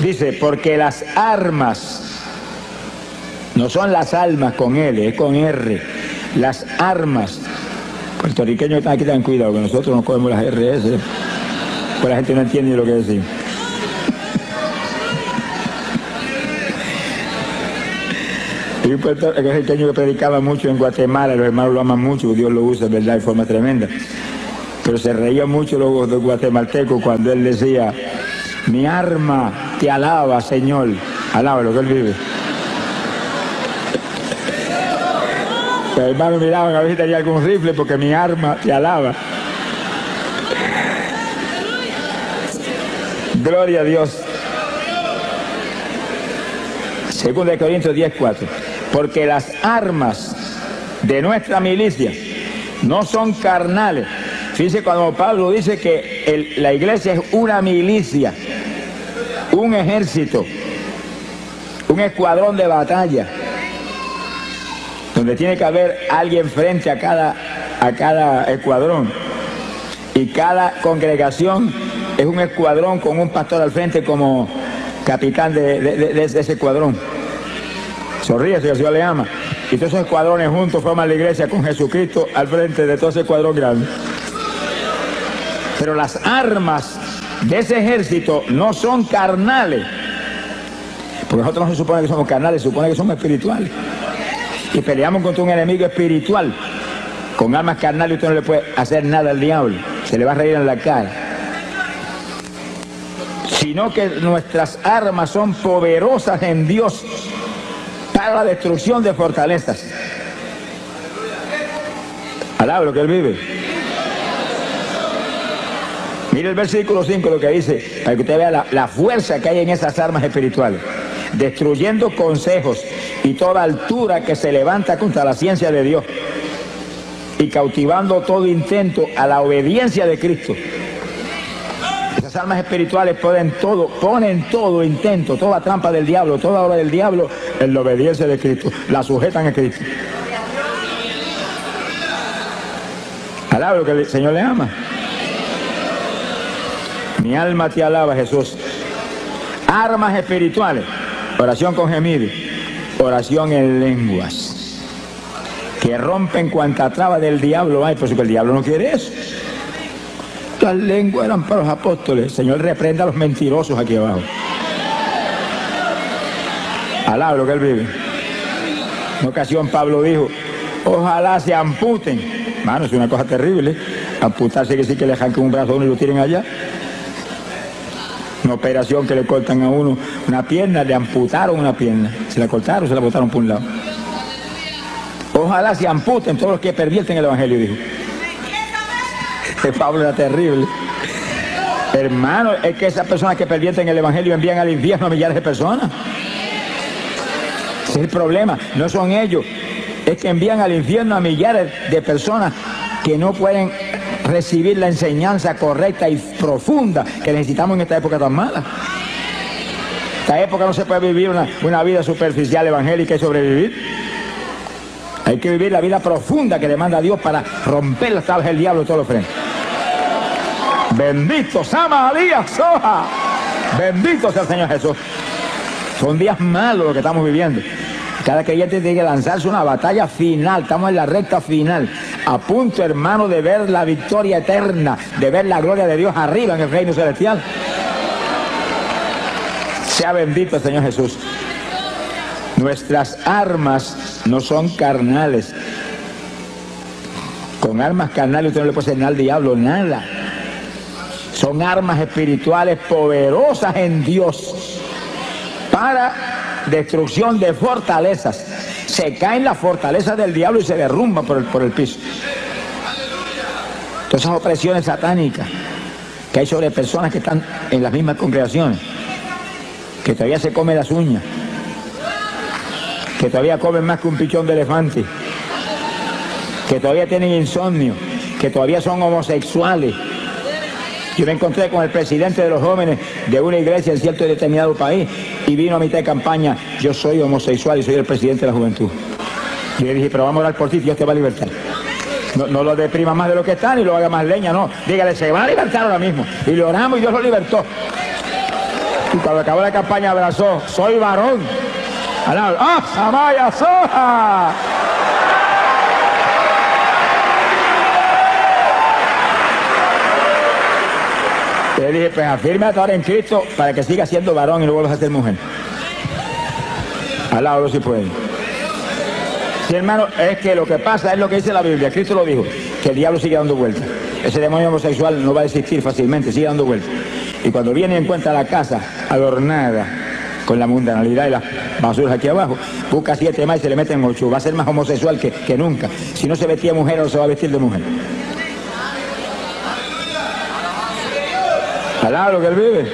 Dice, porque las armas no son las almas con L, es con R. Las armas. Puertorriqueños que están aquí, tengan cuidado, que nosotros nos cogemos las RS. Pues la gente no entiende lo que decimos. Y un puertorriqueño que predicaba mucho en Guatemala, los hermanos lo aman mucho, Dios lo usa, ¿verdad?, de forma tremenda. Pero se reía mucho los guatemaltecos cuando él decía, mi arma te alaba, Señor. Alaba lo que él vive. Los hermanos miraban a ver si tenía algún rifle porque mi arma te alaba. Gloria a Dios. 2 de Corintios 10:4. Porque las armas de nuestra milicia no son carnales. Fíjense cuando Pablo dice que la iglesia es una milicia, un ejército, un escuadrón de batalla, donde tiene que haber alguien frente a cada escuadrón. Y cada congregación es un escuadrón con un pastor al frente como capitán de ese escuadrón. Sonríe si el Señor le ama. Y todos esos escuadrones juntos forman la iglesia con Jesucristo al frente de todo ese escuadrón grande. Pero las armas de ese ejército no son carnales. Porque nosotros no se supone que somos carnales, se supone que somos espirituales. Y peleamos contra un enemigo espiritual. Con armas carnales usted no le puede hacer nada al diablo. Se le va a reír en la cara. Sino que nuestras armas son poderosas en Dios para la destrucción de fortalezas. Alaba lo que él vive. Mire el versículo 5 lo que dice, para que usted vea la fuerza que hay en esas armas espirituales. Destruyendo consejos y toda altura que se levanta contra la ciencia de Dios y cautivando todo intento a la obediencia de Cristo. Esas armas espirituales ponen todo intento, toda trampa del diablo, toda obra del diablo en la obediencia de Cristo, la sujetan a Cristo. Alaba lo que el Señor le ama. Mi alma te alaba, Jesús. Armas espirituales, oración con gemido, oración en lenguas, que rompen cuanta traba del diablo hay, por eso que el diablo no quiere eso. Las lenguas eran para los apóstoles. El Señor reprenda a los mentirosos aquí abajo. Alaba lo que él vive. En una ocasión Pablo dijo, ojalá se amputen. Mano, es una cosa terrible. Amputarse quiere decir que le arranquen un brazo a uno y lo tiren allá. Una operación que le cortan a uno una pierna, le amputaron una pierna. Se la cortaron, se la botaron por un lado. Ojalá se amputen todos los que pervierten el evangelio, dijo. Pablo era terrible. Hermano, es que esas personas que pervierten el evangelio envían al infierno a millares de personas. Ese es el problema, no son ellos. es que envían al infierno a millares de personas que no pueden recibir la enseñanza correcta y profunda que necesitamos en esta época tan mala. Esta época no se puede vivir una vida superficial evangélica y sobrevivir. Hay que vivir la vida profunda que demanda Dios para romper las tablas del diablo de todos los frentes. Bendito Sama Alía Soja. Bendito sea el Señor Jesús. Son días malos los que estamos viviendo. Cada creyente tiene que lanzarse una batalla final. Estamos en la recta final. A punto, hermano, de ver la victoria eterna, de ver la gloria de Dios arriba en el reino celestial. Sea bendito el Señor Jesús. Nuestras armas no son carnales. Con armas carnales usted no le puede hacer nada al diablo, nada. Son armas espirituales poderosas en Dios para destrucción de fortalezas. Se caen las fortalezas del diablo y se derrumban por el piso. Todas esas opresiones satánicas que hay sobre personas que están en las mismas congregaciones, que todavía se comen las uñas, que todavía comen más que un pichón de elefante, que todavía tienen insomnio, que todavía son homosexuales. Yo me encontré con el presidente de los jóvenes de una iglesia en cierto y determinado país y vino a mitad de campaña: yo soy homosexual y soy el presidente de la juventud. Yo le dije: pero vamos a orar por ti, Dios te va a libertar. No lo deprima más de lo que está ni lo haga más leña, no. Dígale: se va a libertar ahora mismo. Y le oramos y Dios lo libertó. Y cuando acabó la campaña abrazó: soy varón. ¡Ah, Samaya Soja! Le dije: pues afírmate ahora en Cristo para que siga siendo varón y no vuelvas a ser mujer. Alábalo si puede. Sí, hermano, es que lo que pasa es lo que dice la Biblia. Cristo lo dijo, que el diablo sigue dando vueltas. Ese demonio homosexual no va a desistir fácilmente, sigue dando vueltas. Y cuando viene y encuentra la casa adornada con la mundanalidad y las basuras aquí abajo, busca 7 más y se le meten 8. Va a ser más homosexual que nunca. Si no se vestía de mujer, ahora se va a vestir de mujer. Alá lo que él vive.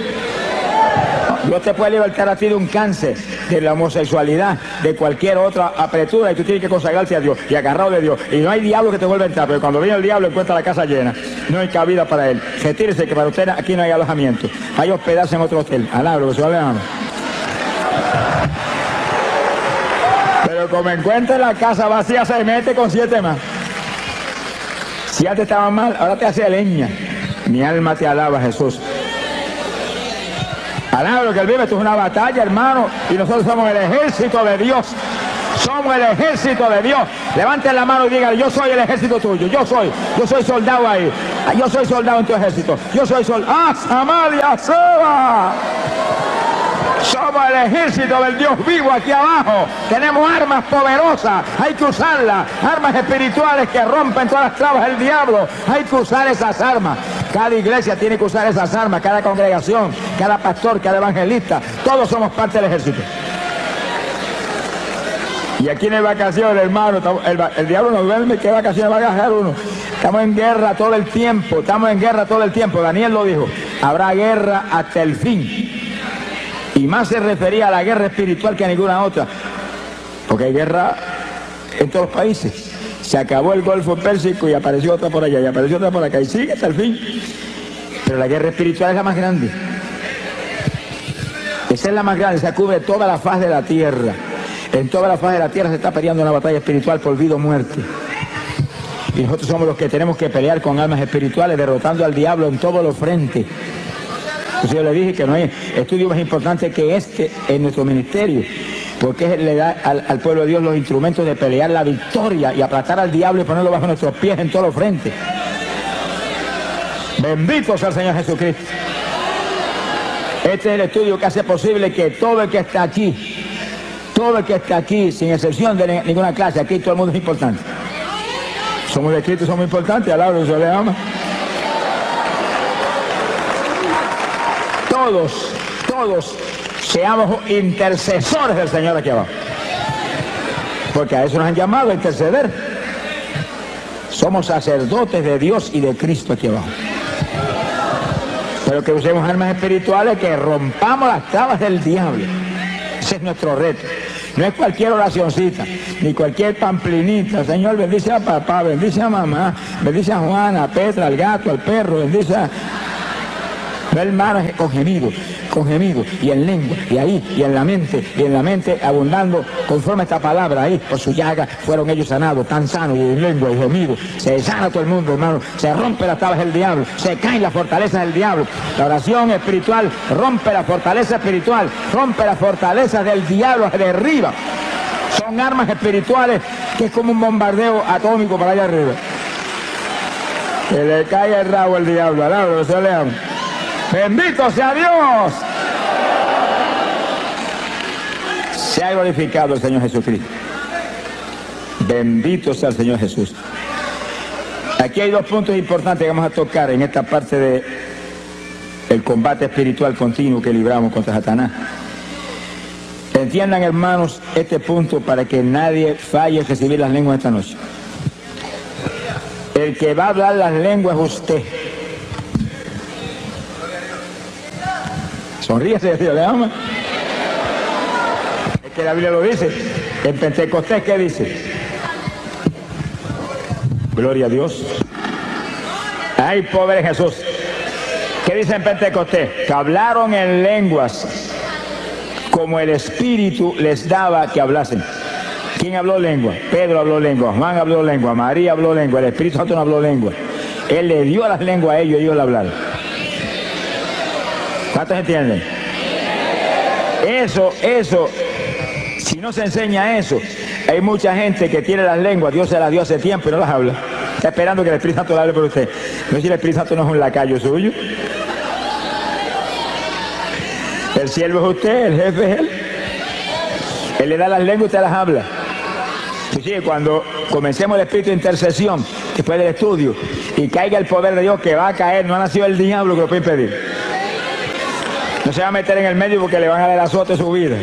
Dios te puede libertar a ti de un cáncer, de la homosexualidad, de cualquier otra apretura, y tú tienes que consagrarte a Dios y agarrado de Dios. Y no hay diablo que te vuelva a entrar, pero cuando viene el diablo encuentra la casa llena. No hay cabida para él. Retírese, que para usted aquí no hay alojamiento. Hay hospedarse en otro hotel. Alá lo que se va a ver. Pero como encuentra la casa vacía, se mete con 7 más. Si antes estaba mal, ahora te hace leña. Mi alma te alaba, Jesús. Alaba lo que él vive. Esto es una batalla, hermano, y nosotros somos el ejército de Dios. Somos el ejército de Dios. Levanten la mano y digan: yo soy el ejército tuyo. Yo soy soldado ahí. Yo soy soldado en tu ejército. Yo soy soldado. ¡Ah, Samaria Soba! Somos el ejército del Dios vivo aquí abajo. Tenemos armas poderosas, hay que usarlas. Armas espirituales que rompen todas las trabas del diablo. Hay que usar esas armas. Cada iglesia tiene que usar esas armas, cada congregación, cada pastor, cada evangelista. Todos somos parte del ejército. Y aquí no hay vacaciones, hermano. El diablo no duerme. ¿Qué vacaciones va a agarrar uno? Estamos en guerra todo el tiempo. Estamos en guerra todo el tiempo. Daniel lo dijo: habrá guerra hasta el fin. Y más se refería a la guerra espiritual que a ninguna otra, porque hay guerra en todos los países. Se acabó el Golfo Pérsico y apareció otra por allá, y apareció otra por acá, y sigue hasta el fin. Pero la guerra espiritual es la más grande. Esa es la más grande, se cubre toda la faz de la tierra. En toda la faz de la tierra se está peleando una batalla espiritual por vida o muerte. Y nosotros somos los que tenemos que pelear con armas espirituales, derrotando al diablo en todos los frentes. Entonces yo le dije que no hay estudio más importante que este en nuestro ministerio, porque le da al pueblo de Dios los instrumentos de pelear la victoria y aplastar al diablo y ponerlo bajo nuestros pies en todos los frentes. Bendito sea el Señor Jesucristo. Este es el estudio que hace posible que todo el que está aquí, sin excepción de ninguna clase, aquí todo el mundo es importante. Somos de Cristo, somos importantes, al lado se le ama. Todos seamos intercesores del Señor aquí abajo. Porque a eso nos han llamado, a interceder. Somos sacerdotes de Dios y de Cristo aquí abajo. Pero que usemos armas espirituales, que rompamos las trabas del diablo. Ese es nuestro reto. No es cualquier oracioncita, ni cualquier pamplinita. Señor, bendice a papá, bendice a mamá, bendice a Juana, a Petra, al gato, al perro, bendice a... No, hermano, es con gemido, y en lengua, y ahí, y en la mente abundando conforme esta palabra ahí, por su llaga fueron ellos sanados, tan sanos, y en lengua, y gemido, se sana todo el mundo, hermano, se rompe las tablas del diablo, se caen las fortalezas del diablo, la oración espiritual rompe la fortaleza espiritual, rompe las fortalezas del diablo, se derriba, son armas espirituales que es como un bombardeo atómico para allá arriba, que le cae el rabo al diablo, alabro, se le ama. ¡Bendito sea Dios! Se ha glorificado el Señor Jesucristo. Bendito sea el Señor Jesús. Aquí hay dos puntos importantes que vamos a tocar en esta parte del combate espiritual continuo que libramos contra Satanás. Entiendan, hermanos, este punto para que nadie falle en recibir las lenguas esta noche. El que va a hablar las lenguas es usted. Sonríese, Dios le ama. Es que la Biblia lo dice. En Pentecostés, ¿qué dice? Gloria a Dios. Ay, pobre Jesús. ¿Qué dice en Pentecostés? Que hablaron en lenguas como el Espíritu les daba que hablasen. ¿Quién habló lengua? Pedro habló lengua, Juan habló lengua, María habló lengua, el Espíritu Santo no habló lengua. Él le dio las lenguas a ellos y ellos la hablaron. ¿Cuántos entienden? Eso, si no se enseña eso, hay mucha gente que tiene las lenguas, Dios se las dio hace tiempo y no las habla. Está esperando que el Espíritu Santo le hable por usted. No sé si el Espíritu Santo no es un lacayo suyo. El siervo es usted, el jefe es él. Él le da las lenguas y usted las habla. Sí, cuando comencemos el espíritu de intercesión, después del estudio, y caiga el poder de Dios que va a caer, no ha nacido el diablo que lo puede impedir. No se va a meter en el medio porque le van a dar azote su vida.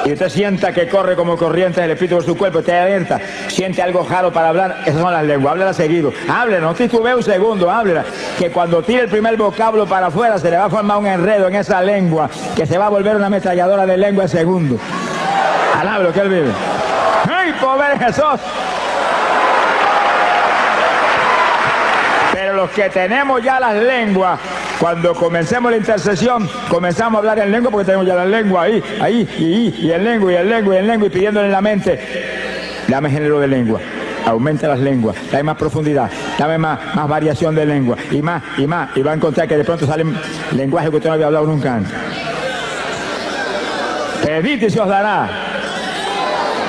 Y usted sienta que corre como corriente del espíritu por su cuerpo, usted alerta, siente algo raro para hablar, esas son las lenguas, háblela seguido, háblela, no titubee un segundo, háblela, que cuando tire el primer vocablo para afuera se le va a formar un enredo en esa lengua, que se va a volver una ametralladora de lengua en segundo. Alábelo que él vive. ¡Ay, pobre Jesús! Pero los que tenemos ya las lenguas, cuando comencemos la intercesión, comenzamos a hablar en lengua porque tenemos ya la lengua ahí, y en lengua, y pidiéndole en la mente, dame género de lengua, aumenta las lenguas, dame más profundidad, dame más variación de lengua, y va a encontrar que de pronto salen lenguajes que usted no había hablado nunca antes. Pedid y se os dará,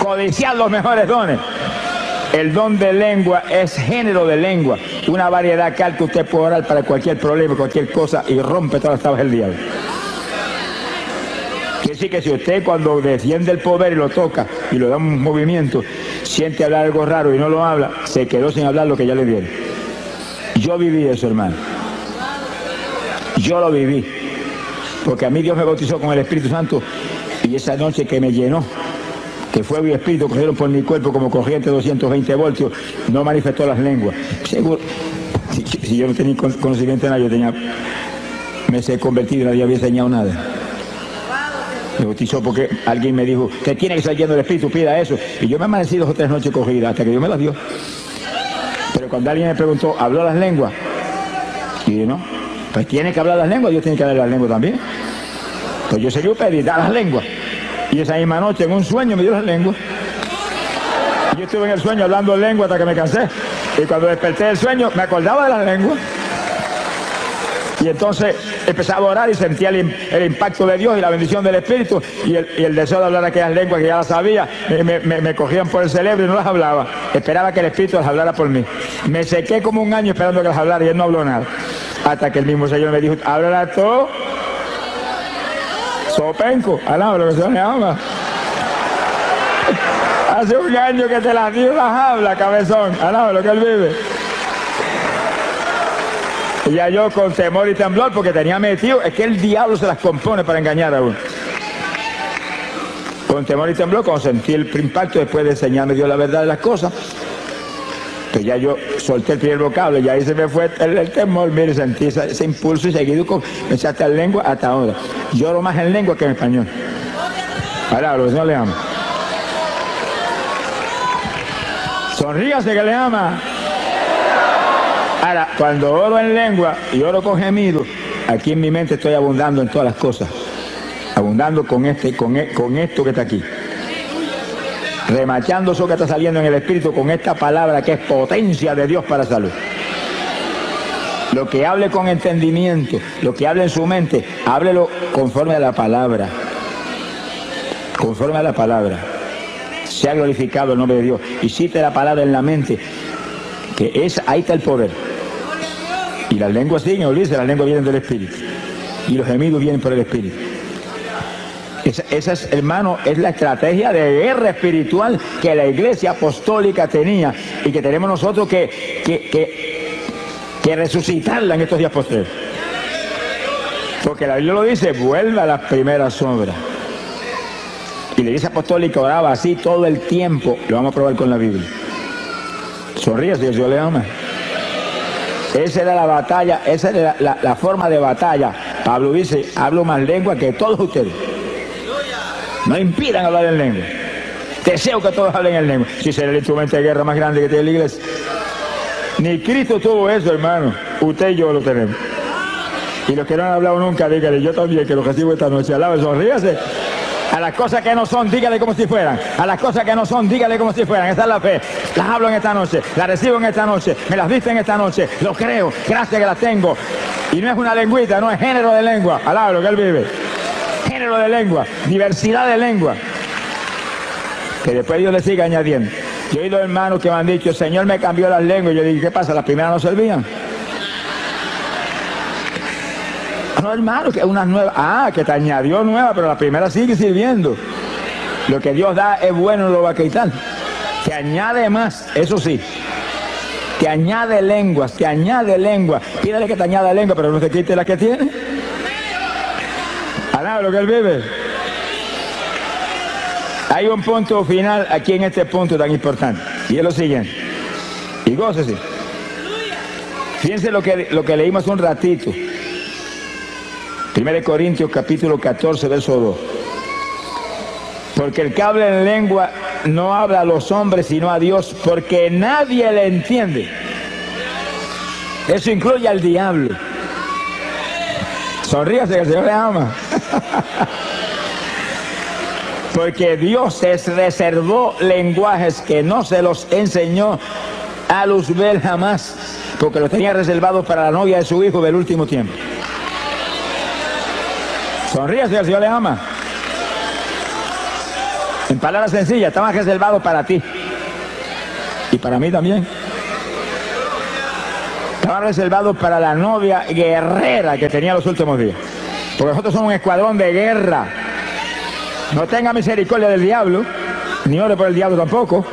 codiciad los mejores dones. El don de lengua es género de lengua, una variedad que usted puede orar para cualquier problema, cualquier cosa, y rompe todas las tablas del diablo. Quiere decir que si usted cuando defiende el poder y lo toca y lo da un movimiento, siente hablar algo raro y no lo habla, se quedó sin hablar lo que ya le dieron. Yo viví eso, hermano. Yo lo viví. Porque a mí Dios me bautizó con el Espíritu Santo y esa noche que me llenó, que fuego y espíritu cogieron por mi cuerpo como corriente de 220 voltios, no manifestó las lenguas. Seguro, si yo no tenía conocimiento de nada, me he convertido y nadie había enseñado nada. Me bautizó porque alguien me dijo que tiene que estar lleno del espíritu, pida eso. Y yo me amanecí 2 o 3 noches corridas hasta que Dios me las dio. Pero cuando alguien me preguntó, ¿habló las lenguas? Y yo, no, pues tiene que hablar las lenguas, Dios tiene que hablar las lenguas también. Pues yo seguí pedir, da las lenguas. Y esa misma noche en un sueño me dio las lenguas. Yo estuve en el sueño hablando lengua hasta que me cansé. Y cuando desperté del sueño me acordaba de las lenguas. Y entonces empezaba a orar y sentía el impacto de Dios y la bendición del Espíritu. Y el deseo de hablar aquellas lenguas que ya las sabía, me cogían por el cerebro y no las hablaba. Esperaba que el Espíritu las hablara por mí. Me sequé como un año esperando que las hablara y él no habló nada. Hasta que el mismo Señor me dijo, háblala tú. Sopenco, alaba lo que se le ama. Hace un año que te las dio, las habla, cabezón, alaba lo que él vive. Y ya yo con temor y temblor, porque tenía metido, es que el diablo se las compone para engañar a uno. Con temor y temblor, cuando sentí el impacto, después de enseñarme Dios la verdad de las cosas, que ya yo solté el primer vocablo y ahí se me fue el temor, mire, sentí ese impulso y seguido comencé a estar en lengua hasta ahora. Lloro más en lengua que en español. Palabra, el Señor le ama. Sonríase que le ama. Ahora, cuando oro en lengua y oro con gemido, aquí en mi mente estoy abundando en todas las cosas. Abundando con esto que está aquí. Remachando eso que está saliendo en el espíritu con esta palabra que es potencia de Dios para salud. Lo que hable con entendimiento, lo que hable en su mente, háblelo conforme a la palabra. Conforme a la palabra. Sea glorificado el nombre de Dios. Y cite la palabra en la mente, que ahí está el poder. Y las lenguas siguen, olvídese, las lenguas vienen del espíritu. Y los gemidos vienen por el espíritu. Esa es, hermano, es la estrategia de guerra espiritual que la iglesia apostólica tenía y que tenemos nosotros que resucitarla en estos días posteriores. Porque la Biblia lo dice, vuelve a las primeras obras. Y la iglesia apostólica oraba así todo el tiempo. Lo vamos a probar con la Biblia. Sonríe si el Señor le ama. Esa era la batalla, esa era la forma de batalla. Pablo dice, hablo más lengua que todos ustedes. No impidan hablar en lengua. Deseo que todos hablen en lengua. Si será el instrumento de guerra más grande que tiene la iglesia. Ni Cristo tuvo eso, hermano. Usted y yo lo tenemos. Y los que no han hablado nunca, díganle, yo también, que lo recibo esta noche. Alabe, sonríase. A las cosas que no son, dígale como si fueran. A las cosas que no son, dígale como si fueran. Esa es la fe. Las hablo en esta noche, las recibo en esta noche, me las diste en esta noche. Lo creo, gracias que las tengo. Y no es una lengüita, no es género de lengua. Alabe lo que él vive. Género de lengua, diversidad de lengua. Que después Dios le siga añadiendo. Yo he oído hermanos que me han dicho, Señor me cambió las lenguas. Y yo dije, ¿qué pasa? ¿Las primeras no servían? No, hermano, que unas nuevas. Ah, que te añadió nueva, pero la primera sigue sirviendo. Lo que Dios da es bueno, no lo va a quitar. Te añade más, eso sí. Te añade lenguas, te añade lengua. Pídele que te añada lengua, pero no te quite la que tiene. Alaba lo que él vive. Hay un punto final aquí en este punto tan importante. Y es lo siguiente. Y gócese. Fíjense lo que leímos un ratito. 1 Corintios capítulo 14, verso 2. Porque el que habla en lengua no habla a los hombres sino a Dios, porque nadie le entiende. Eso incluye al diablo. Sonríase que el Señor le ama. Porque Dios les reservó lenguajes que no se los enseñó a Luzbel jamás, porque los tenía reservados para la novia de su hijo del último tiempo. Sonríase, el Señor le ama. En palabras sencillas, estaban reservados para ti. Y para mí también. Estaban reservados para la novia guerrera que tenía los últimos días. Porque nosotros somos un escuadrón de guerra. No tenga misericordia del diablo, ni ore por el diablo tampoco.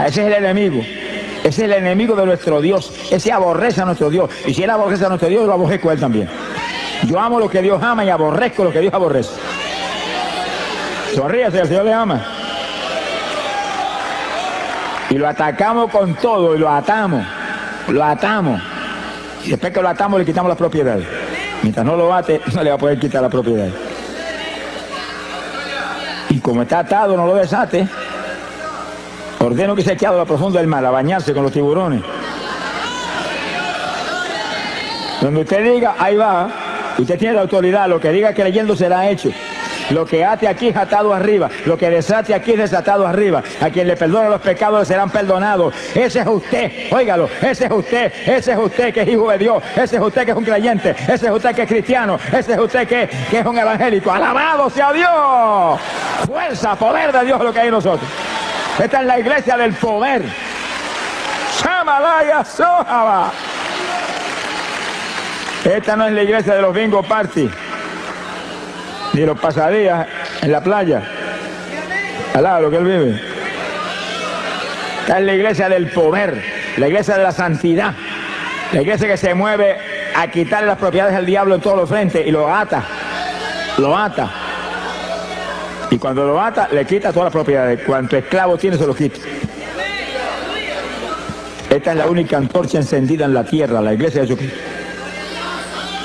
Ese es el enemigo. Ese es el enemigo de nuestro Dios. Ese aborrece a nuestro Dios. Y si él aborrece a nuestro Dios, yo lo aborrezco a él también. Yo amo lo que Dios ama y aborrezco lo que Dios aborrece. Sonríase, el Señor le ama. Y lo atacamos con todo y lo atamos. Lo atamos. Y después que lo atamos le quitamos la propiedad. Mientras no lo ate, no le va a poder quitar la propiedad. Y como está atado, no lo desate. Ordeno que se quede a lo profundo del mar, a bañarse con los tiburones. Donde usted diga, ahí va. Usted tiene la autoridad. Lo que diga creyendo será hecho. Lo que ate aquí es atado arriba. Lo que desate aquí es desatado arriba. A quien le perdone los pecados le serán perdonados. Ese es usted. Óigalo. Ese es usted. Ese es usted que es hijo de Dios. Ese es usted que es un creyente. Ese es usted que es cristiano. Ese es usted que es un evangélico. ¡Alabado sea Dios! Fuerza, poder de Dios es lo que hay en nosotros. Esta es la iglesia del poder. Shamalaya Sohaba. Esta no es la iglesia de los bingo party, ni los pasadías en la playa, al lado de lo que él vive. Esta es la iglesia del poder, la iglesia de la santidad, la iglesia que se mueve a quitarle las propiedades al diablo en todos los frentes y lo ata. Y cuando lo ata, le quita todas las propiedades. Cuanto esclavo tiene, se lo quita. Esta es la única antorcha encendida en la tierra, la iglesia de Jesucristo.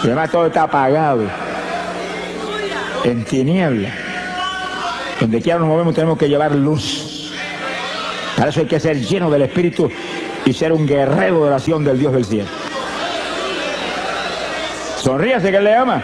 Y además todo está apagado, en tinieblas. Donde quiera nos movemos tenemos que llevar luz. Para eso hay que ser lleno del Espíritu y ser un guerrero de oración del Dios del cielo. Sonríase que Él le ama.